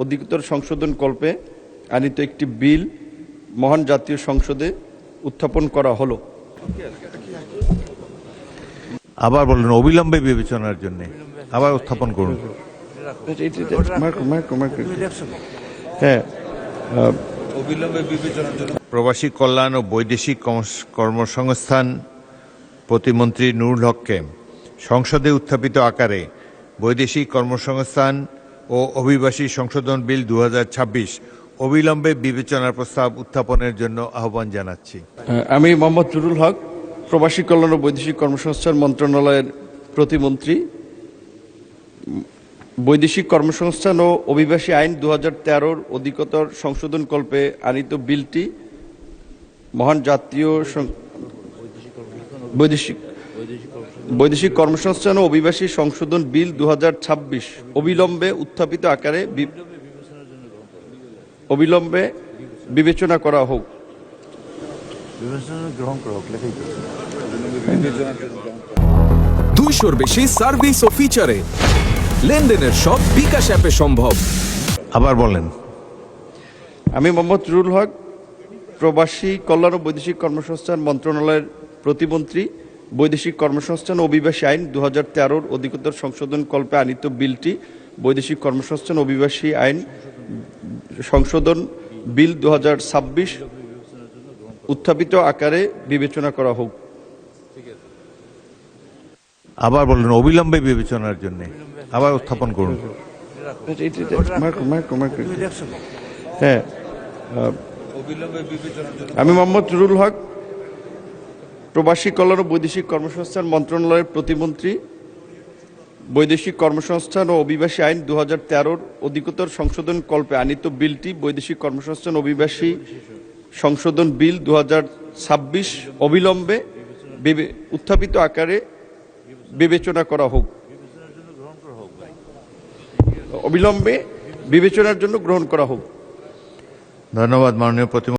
অধিকতর সংশোধন কল্পে আনিত একটি বিল মহান জাতীয় সংসদে উত্থাপন করা হলো। আবার বলুন, অবিলম্বে বিবেচনার জন্য আবার উত্থাপন করুন। হ্যাঁ, প্রবাসী কল্যাণ ও বৈদেশিক কর্মসংস্থান প্রতিমন্ত্রী নুরুল হককে সংসদে উত্থাপিত আকারে বৈদেশিক কর্মসংস্থান ও অভিবাসী সংশোধন বিল 2026 অবিলম্বে বিবেচনার প্রস্তাব উত্থাপনের জন্য আহ্বান জানাচ্ছি। আমি মোহাম্মদ নুরুল হক, প্রবাসী কল্যাণ ও বৈদেশিক কর্মসংস্থান মন্ত্রণালয়ের প্রতিমন্ত্রী। বৈদেশিক কর্মসংস্থান ও অভিবাসী আইন 2013 অধিকতর সংশোধন কল্পে আনিত বিলটি মহান জাতীয় বৈদেশিক কর্মসংস্থান ও অভিবাসী সংশোধন বিল 2026 অবিলম্বে উত্থাপিত আকারে অবিলম্বে বিবেচনা করা হোক। দুইশোর বেশি সার্ভিস ও ফিচারে লেনদেনের সব বিকাশ অ্যাপে সম্ভব। আবার বলেন। আমি মোহাম্মদ নুরুল হক, প্রবাসী কল্যাণ ও বৈদেশিক কর্মসংস্থান মন্ত্রণালয়ের প্রতিমন্ত্রী। বৈদেশিক কর্মসংস্থান ও অভিবাসী আইন 2013 অধিকতর সংশোধন কল্পে আনিত বিলটি বৈদেশিক কর্মসংস্থান ও অভিবাসী আইন সংশোধন বিল 2026 উত্থাপিত আকারে বিবেচনা করা হোক। আবার বলুন, অবিলম্বে বিবেচনার জন্য আবার উত্থাপন করুন। হ্যাঁ, আমি মোহাম্মদ নুরুল হক, প্রবাসী কল্যাণ ও বৈদেশিক কর্মসংস্থান মন্ত্রণালয়ের প্রতিমন্ত্রী। বৈদেশিক কর্মসংস্থান ও অভিবাসী আইন 2013 অধিকতর সংশোধন কল্পে আনিত বিলটি বৈদেশিক কর্মসংস্থান অভিবাসী সংশোধন বিল 2026 অবিলম্বে উত্থাপিত আকারে বিবেচনা করা হোক। অবিলম্বে বিবেচনার জন্য গ্রহণ করা হোক। ধন্যবাদ মাননীয় প্রতিমন্ত্রী।